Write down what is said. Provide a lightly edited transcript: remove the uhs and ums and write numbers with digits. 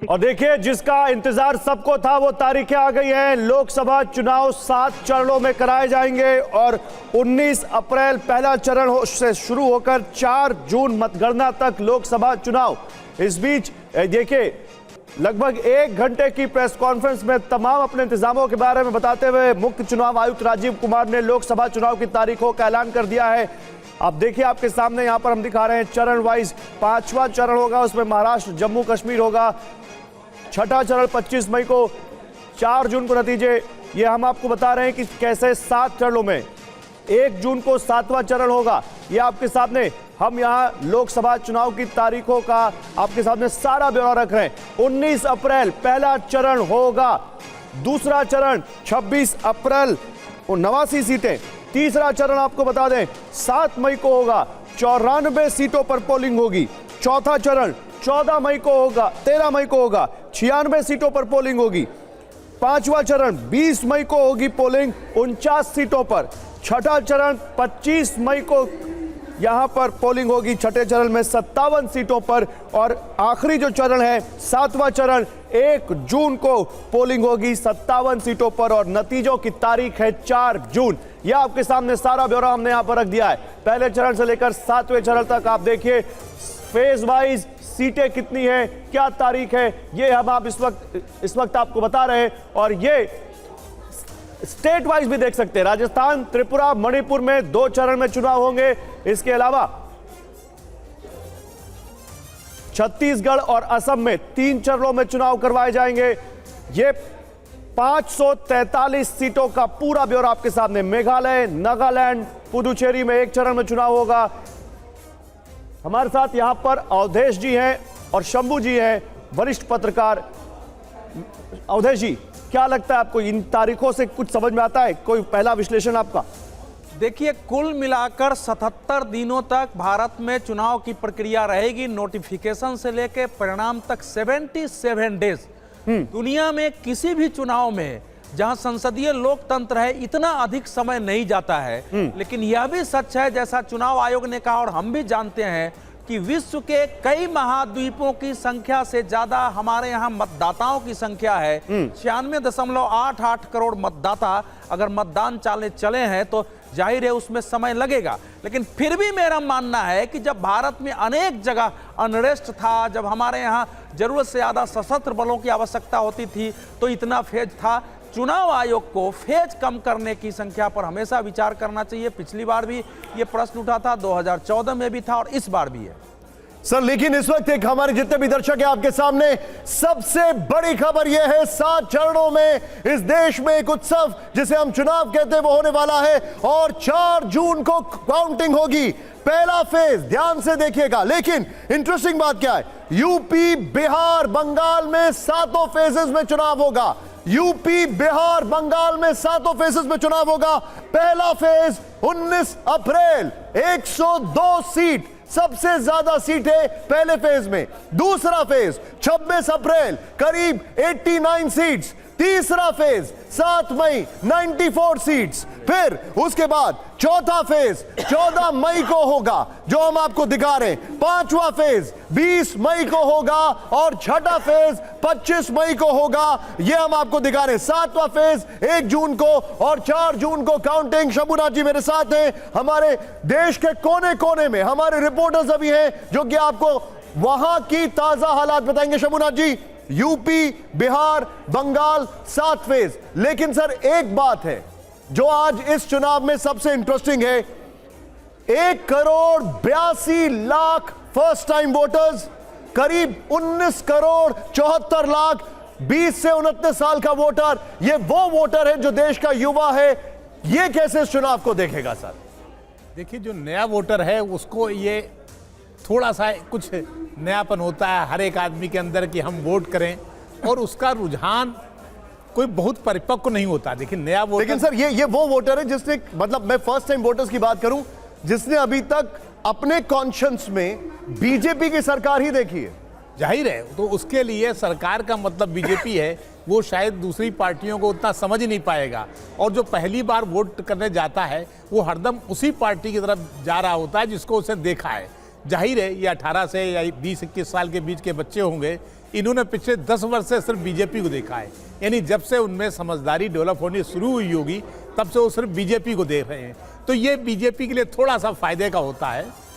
और देखिए, जिसका इंतजार सबको था वो तारीखें आ गई हैं। लोकसभा चुनाव 7 चरणों में कराए जाएंगे और 19 अप्रैल पहला चरण से शुरू होकर 4 जून मतगणना तक लोकसभा चुनाव। इस बीच देखिए, लगभग 1 घंटे की प्रेस कॉन्फ्रेंस में तमाम अपने इंतजामों के बारे में बताते हुए मुख्य चुनाव आयुक्त राजीव कुमार ने लोकसभा चुनाव की तारीखों का ऐलान कर दिया है। अब देखिए, आपके सामने यहां पर हम दिखा रहे हैं चरण वाइज। 5वां चरण होगा, उसमें महाराष्ट्र जम्मू कश्मीर होगा। 6ठा चरण 25 मई को, 4 जून को नतीजे। ये हम आपको बता रहे हैं कि कैसे 7 चरणों में 1 जून को 7वां चरण होगा। ये आपके सामने हम यहां लोकसभा चुनाव की तारीखों का आपके सामने सारा ब्यौरा रख रहे हैं। 19 अप्रैल पहला चरण होगा। दूसरा चरण 26 अप्रैल 89 सीटें। तीसरा चरण आपको बता दें 7 मई को होगा, 94 सीटों पर पोलिंग होगी। चौथा चरण 14 मई को होगा, 13 मई को होगा, 96 सीटों पर पोलिंग होगी। 5वां चरण 20 मई को होगी पोलिंग, 49 सीटों पर। 6ठा चरण 25 मई को यहां पर पोलिंग होगी, 6ठे चरण में 57 सीटों पर। और आखिरी जो चरण है 7वां चरण 1 जून को पोलिंग होगी 57 सीटों पर और नतीजों की तारीख है 4 जून। यह आपके सामने सारा ब्यौरा हमने यहां पर रख दिया है। पहले चरण से लेकर 7वें चरण तक आप देखिए, फेज वाइज सीटें कितनी हैं, क्या तारीख है, ये हम आप इस वक्त आपको बता रहे हैं। और ये स्टेट वाइज भी देख सकते हैं। राजस्थान, त्रिपुरा, मणिपुर में 2 चरण में चुनाव होंगे। इसके अलावा छत्तीसगढ़ और असम में 3 चरणों में चुनाव करवाए जाएंगे। ये 543 सीटों का पूरा ब्यौरा आपके सामने। मेघालय, नागालैंड, पुदुचेरी में 1 चरण में चुनाव होगा। हमारे साथ यहां पर अवधेश जी हैं और शंभू जी हैं, वरिष्ठ पत्रकार। अवधेश जी, क्या लगता है आपको, इन तारीखों से कुछ समझ में आता है? कोई पहला विश्लेषण आपका? देखिए, कुल मिलाकर 77 दिनों तक भारत में चुनाव की प्रक्रिया रहेगी। नोटिफिकेशन से लेकर परिणाम तक 77 डेज। दुनिया में किसी भी चुनाव में जहां संसदीय लोकतंत्र है, इतना अधिक समय नहीं जाता है। लेकिन यह भी सच है, जैसा चुनाव आयोग ने कहा और हम भी जानते हैं, कि विश्व के कई महाद्वीपों की संख्या से ज्यादा हमारे यहाँ मतदाताओं की संख्या है। 96.88 करोड़ मतदाता अगर मतदान चले हैं तो जाहिर है उसमें समय लगेगा। लेकिन फिर भी मेरा मानना है कि जब भारत में अनेक जगह अनरेस्ट था, जब हमारे यहाँ जरूरत से ज्यादा सशस्त्र बलों की आवश्यकता होती थी, तो इतना फेज था। चुनाव आयोग को फेज कम करने की संख्या पर हमेशा विचार करना चाहिए। पिछली बार भी ये प्रश्न उठा था, 2014 में भी था और इस बार भी है सर। लेकिन इस वक्त एक हमारे जितने भी दर्शक हैं आपके सामने, सबसे बड़ी खबर यह है 7 चरणों में इस देश में एक उत्सव जिसे हम चुनाव कहते हैं वो होने वाला है और 4 जून को काउंटिंग होगी। पहला फेज ध्यान से देखिएगा। लेकिन इंटरेस्टिंग बात क्या है, यूपी, बिहार, बंगाल में 7 फेजेस में चुनाव होगा। यूपी, बिहार, बंगाल में 7 फेजेस में चुनाव होगा। पहला फेज 19 अप्रैल 102 सीट, सबसे ज्यादा सीटें पहले फेज में। दूसरा फेज 26 अप्रैल करीब 89 सीट्स। तीसरा फेज 7 मई 94 सीट्स। फिर उसके बाद चौथा फेज 14 मई को होगा, जो हम आपको दिखा रहे हैं। 5वां फेज 20 मई को होगा और 6ठा फेज 25 मई को होगा, यह हम आपको दिखा रहे हैं। 7वां फेज 1 जून को और 4 जून को काउंटिंग। शंभुनाथ जी मेरे साथ हैं, हमारे देश के कोने कोने में हमारे रिपोर्टर्स अभी हैं जो कि आपको वहां की ताजा हालात बताएंगे। शंभुनाथ जी, यूपी, बिहार, बंगाल 7 फेज। लेकिन सर, एक बात है जो आज इस चुनाव में सबसे इंटरेस्टिंग है, 1,82,00,000 फर्स्ट टाइम वोटर्स, करीब 19 करोड़ 74 लाख 20 से 29 साल का वोटर। ये वो वोटर है जो देश का युवा है। ये कैसे इस चुनाव को देखेगा सर? देखिए, जो नया वोटर है उसको ये थोड़ा सा कुछ नयापन होता है हर एक आदमी के अंदर कि हम वोट करें, और उसका रुझान कोई बहुत परिपक्व नहीं होता। देखिए, नया वोटर। लेकिन सर, ये वो वोटर है जिसने, मतलब मैं फर्स्ट टाइम वोटर्स की बात करूं, जिसने अभी तक अपने कॉन्शियस में बीजेपी की सरकार ही देखी है। जाहिर है, तो उसके लिए सरकार का मतलब बीजेपी है, वो शायद दूसरी पार्टियों को उतना समझ नहीं पाएगा। और जो पहली बार वोट करने जाता है वो हरदम उसी पार्टी की तरफ जा रहा होता है जिसको उसने देखा है। जाहिर है, ये 18 से या 20-21 साल के बीच के बच्चे होंगे, इन्होंने पिछले 10 वर्ष से सिर्फ बीजेपी को देखा है। यानी जब से उनमें समझदारी डेवलप होनी शुरू हुई होगी तब से वो सिर्फ बीजेपी को देख रहे हैं। तो ये बीजेपी के लिए थोड़ा सा फायदे का होता है